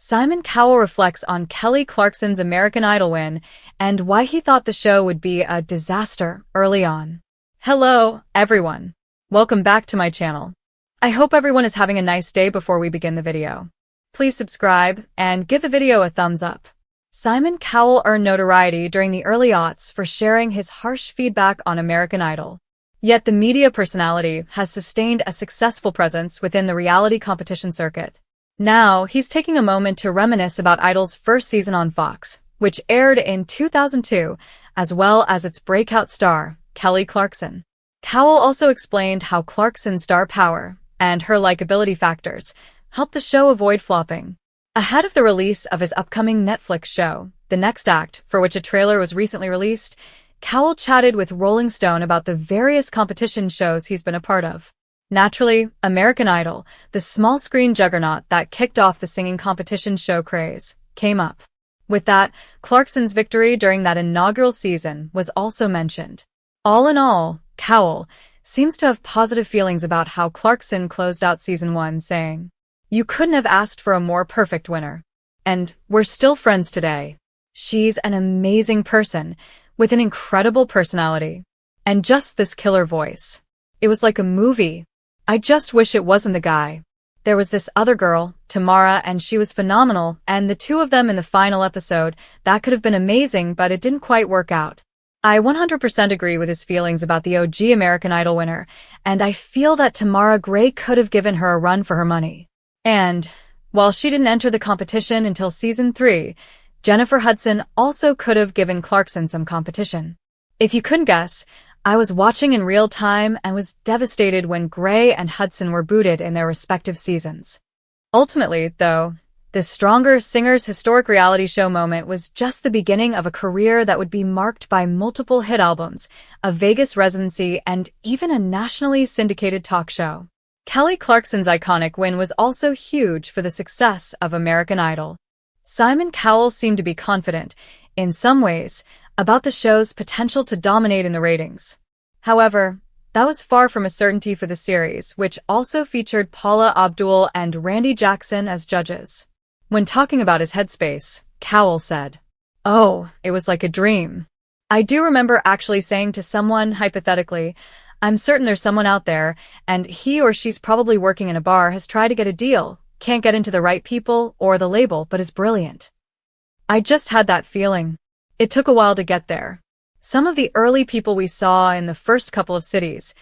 Simon Cowell reflects on Kelly Clarkson's American Idol win and why he thought the show would be a disaster early on. Hello, everyone. Welcome back to my channel. I hope everyone is having a nice day before we begin the video. Please subscribe and give the video a thumbs up. Simon Cowell earned notoriety during the early aughts for sharing his harsh feedback on American Idol. Yet the media personality has sustained a successful presence within the reality competition circuit. Now, he's taking a moment to reminisce about Idol's first season on Fox, which aired in 2002, as well as its breakout star, Kelly Clarkson. Cowell also explained how Clarkson's star power and her likability factors helped the show avoid flopping. Ahead of the release of his upcoming Netflix show, The Next Act, for which a trailer was recently released, Cowell chatted with Rolling Stone about the various competition shows he's been a part of. Naturally, American Idol, the small-screen juggernaut that kicked off the singing competition show craze, came up. With that, Clarkson's victory during that inaugural season was also mentioned. All in all, Cowell seems to have positive feelings about how Clarkson closed out Season 1, saying, "You couldn't have asked for a more perfect winner. And we're still friends today. She's an amazing person, with an incredible personality. And just this killer voice. It was like a movie. I just wish it wasn't the guy. There was this other girl, Tamara, and she was phenomenal, and the two of them in the final episode, that could have been amazing, but it didn't quite work out." I 100% agree with his feelings about the OG American Idol winner, and I feel that Tamara Gray could have given her a run for her money. And, while she didn't enter the competition until Season 3, Jennifer Hudson also could have given Clarkson some competition. If you couldn't guess, I was watching in real time and was devastated when Gray and Hudson were booted in their respective seasons. Ultimately, though, the Stronger Singer's historic reality show moment was just the beginning of a career that would be marked by multiple hit albums, a Vegas residency, and even a nationally syndicated talk show. Kelly Clarkson's iconic win was also huge for the success of American Idol. Simon Cowell seemed to be confident, in some ways, about the show's potential to dominate in the ratings. However, that was far from a certainty for the series, which also featured Paula Abdul and Randy Jackson as judges. When talking about his headspace, Cowell said, "Oh, it was like a dream. I do remember actually saying to someone, hypothetically, I'm certain there's someone out there, and he or she's probably working in a bar, has tried to get a deal, can't get into the right people or the label, but is brilliant. I just had that feeling. It took a while to get there. Some of the early people we saw in the first couple of cities,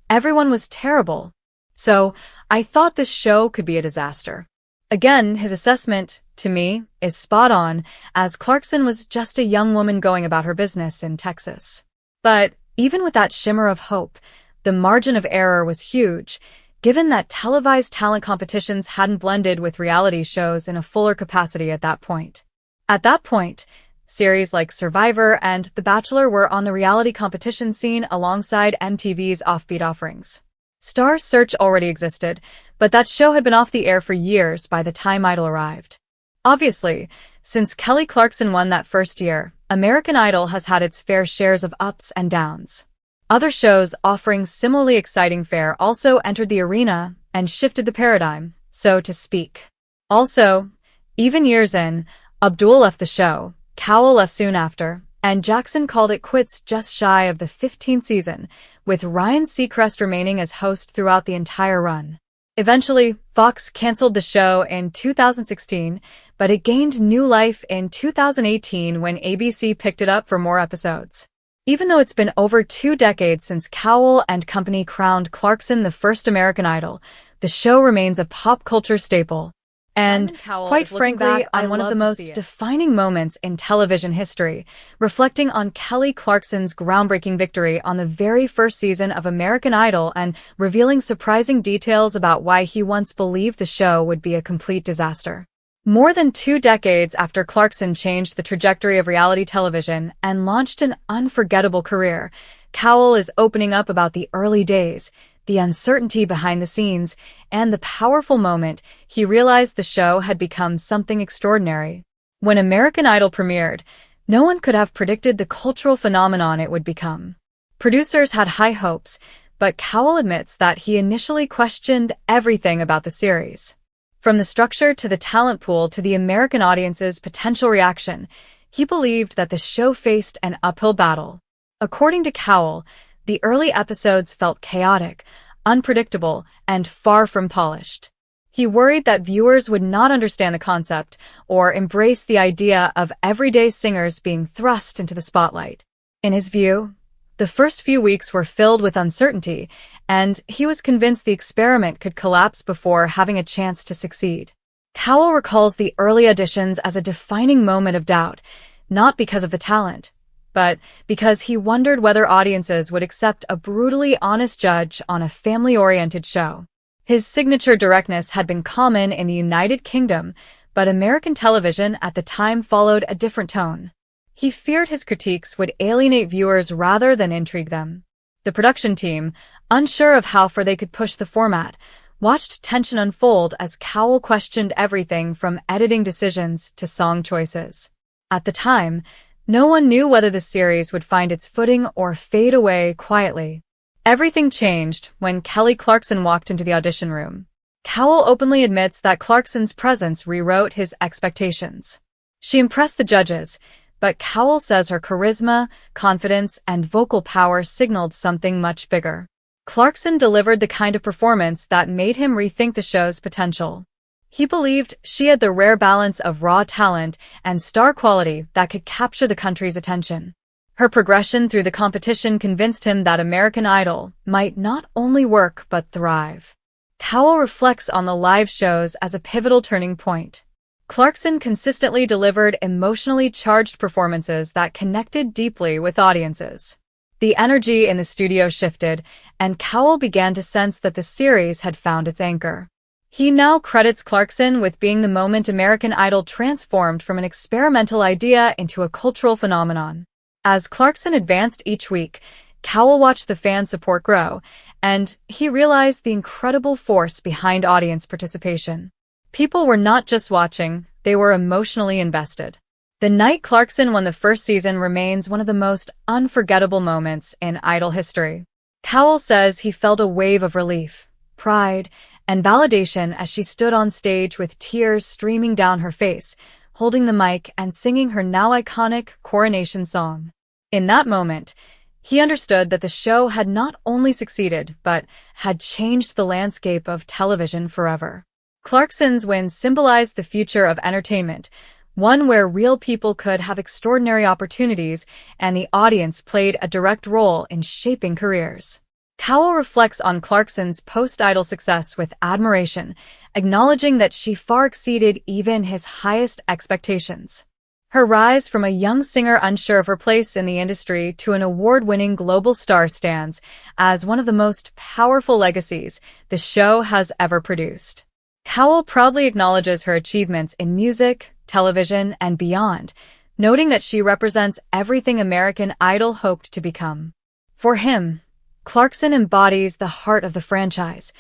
everyone was terrible. So I thought this show could be a disaster." Again, his assessment, to me, is spot on, as Clarkson was just a young woman going about her business in Texas. But even with that shimmer of hope, the margin of error was huge, given that televised talent competitions hadn't blended with reality shows in a fuller capacity at that point. At that point, series like Survivor and The Bachelor were on the reality competition scene alongside MTV's offbeat offerings. Star Search already existed, but that show had been off the air for years by the time Idol arrived. Obviously, since Kelly Clarkson won that first year, American Idol has had its fair shares of ups and downs. Other shows offering similarly exciting fare also entered the arena and shifted the paradigm, so to speak. Also, even years in, Abdul left the show, Cowell left soon after, and Jackson called it quits just shy of the 15th season, with Ryan Seacrest remaining as host throughout the entire run. Eventually, Fox canceled the show in 2016, but it gained new life in 2018 when ABC picked it up for more episodes. Even though it's been over 2 decades since Cowell and company crowned Clarkson the first American Idol, the show remains a pop culture staple. And, quite frankly, on one of the most defining moments in television history, reflecting on Kelly Clarkson's groundbreaking victory on the very first season of American Idol and revealing surprising details about why he once believed the show would be a complete disaster. More than 2 decades after Clarkson changed the trajectory of reality television and launched an unforgettable career, Cowell is opening up about the early days, the uncertainty behind the scenes, and the powerful moment he realized the show had become something extraordinary. When American Idol premiered, no one could have predicted the cultural phenomenon it would become. Producers had high hopes, but Cowell admits that he initially questioned everything about the series. From the structure to the talent pool to the American audience's potential reaction, he believed that the show faced an uphill battle. According to Cowell, the early episodes felt chaotic, unpredictable, and far from polished. He worried that viewers would not understand the concept or embrace the idea of everyday singers being thrust into the spotlight. In his view, the first few weeks were filled with uncertainty, and he was convinced the experiment could collapse before having a chance to succeed. Cowell recalls the early auditions as a defining moment of doubt, not because of the talent, but because he wondered whether audiences would accept a brutally honest judge on a family-oriented show. His signature directness had been common in the United Kingdom, but American television at the time followed a different tone. He feared his critiques would alienate viewers rather than intrigue them. The production team, unsure of how far they could push the format, watched tension unfold as Cowell questioned everything from editing decisions to song choices. At the time, no one knew whether the series would find its footing or fade away quietly. Everything changed when Kelly Clarkson walked into the audition room. Cowell openly admits that Clarkson's presence rewrote his expectations. She impressed the judges, but Cowell says her charisma, confidence, and vocal power signaled something much bigger. Clarkson delivered the kind of performance that made him rethink the show's potential. He believed she had the rare balance of raw talent and star quality that could capture the country's attention. Her progression through the competition convinced him that American Idol might not only work but thrive. Cowell reflects on the live shows as a pivotal turning point. Clarkson consistently delivered emotionally charged performances that connected deeply with audiences. The energy in the studio shifted, and Cowell began to sense that the series had found its anchor. He now credits Clarkson with being the moment American Idol transformed from an experimental idea into a cultural phenomenon. As Clarkson advanced each week, Cowell watched the fan support grow, and he realized the incredible force behind audience participation. People were not just watching, they were emotionally invested. The night Clarkson won the first season remains one of the most unforgettable moments in Idol history. Cowell says he felt a wave of relief, pride, and validation as she stood on stage with tears streaming down her face, holding the mic and singing her now iconic coronation song. In that moment, he understood that the show had not only succeeded, but had changed the landscape of television forever. Clarkson's win symbolized the future of entertainment, one where real people could have extraordinary opportunities and the audience played a direct role in shaping careers. Cowell reflects on Clarkson's post-Idol success with admiration, acknowledging that she far exceeded even his highest expectations. Her rise from a young singer unsure of her place in the industry to an award-winning global star stands as one of the most powerful legacies the show has ever produced. Cowell proudly acknowledges her achievements in music, television, and beyond, noting that she represents everything American Idol hoped to become. For him, Clarkson embodies the heart of the franchise: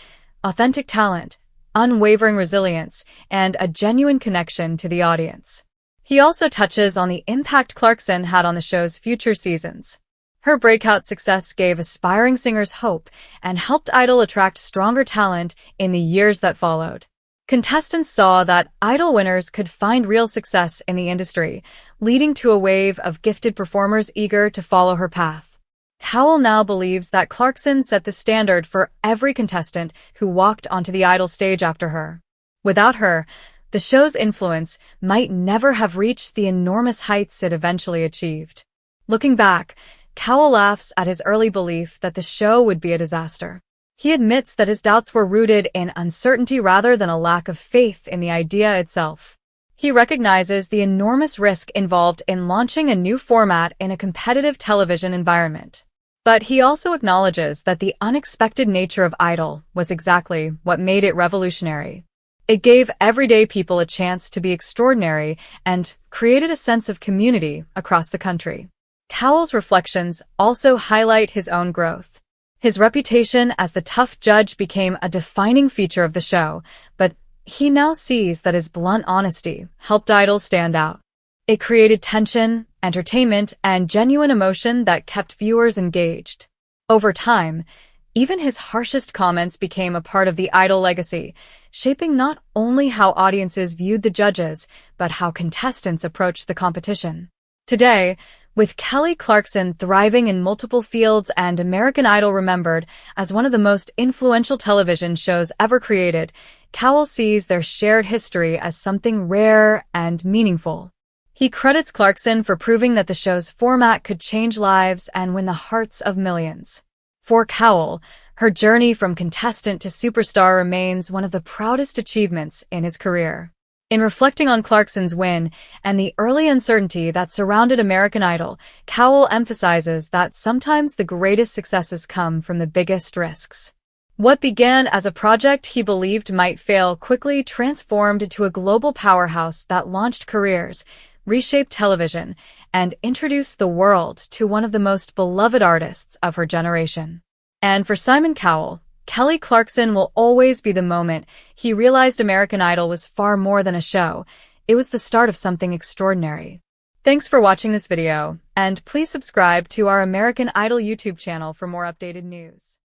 authentic talent, unwavering resilience, and a genuine connection to the audience. He also touches on the impact Clarkson had on the show's future seasons. Her breakout success gave aspiring singers hope and helped Idol attract stronger talent in the years that followed. Contestants saw that Idol winners could find real success in the industry, leading to a wave of gifted performers eager to follow her path. Cowell now believes that Clarkson set the standard for every contestant who walked onto the Idol stage after her. Without her, the show's influence might never have reached the enormous heights it eventually achieved. Looking back, Cowell laughs at his early belief that the show would be a disaster. He admits that his doubts were rooted in uncertainty rather than a lack of faith in the idea itself. He recognizes the enormous risk involved in launching a new format in a competitive television environment. But he also acknowledges that the unexpected nature of Idol was exactly what made it revolutionary. It gave everyday people a chance to be extraordinary and created a sense of community across the country. Cowell's reflections also highlight his own growth. His reputation as the tough judge became a defining feature of the show, but he now sees that his blunt honesty helped Idol stand out. It created tension, entertainment, and genuine emotion that kept viewers engaged. Over time, Even his harshest comments became a part of the Idol legacy, shaping not only how audiences viewed the judges, but how contestants approached the competition. Today, with Kelly Clarkson thriving in multiple fields and American Idol remembered as one of the most influential television shows ever created, Cowell sees their shared history as something rare and meaningful. He credits Clarkson for proving that the show's format could change lives and win the hearts of millions. For Cowell, her journey from contestant to superstar remains one of the proudest achievements in his career. In reflecting on Clarkson's win and the early uncertainty that surrounded American Idol, Cowell emphasizes that sometimes the greatest successes come from the biggest risks. What began as a project he believed might fail quickly transformed into a global powerhouse that launched careers, reshaped television, and introduced the world to one of the most beloved artists of her generation. And for Simon Cowell, Kelly Clarkson will always be the moment he realized American Idol was far more than a show. It was the start of something extraordinary. Thanks for watching this video, and please subscribe to our American Idol YouTube channel for more updated news.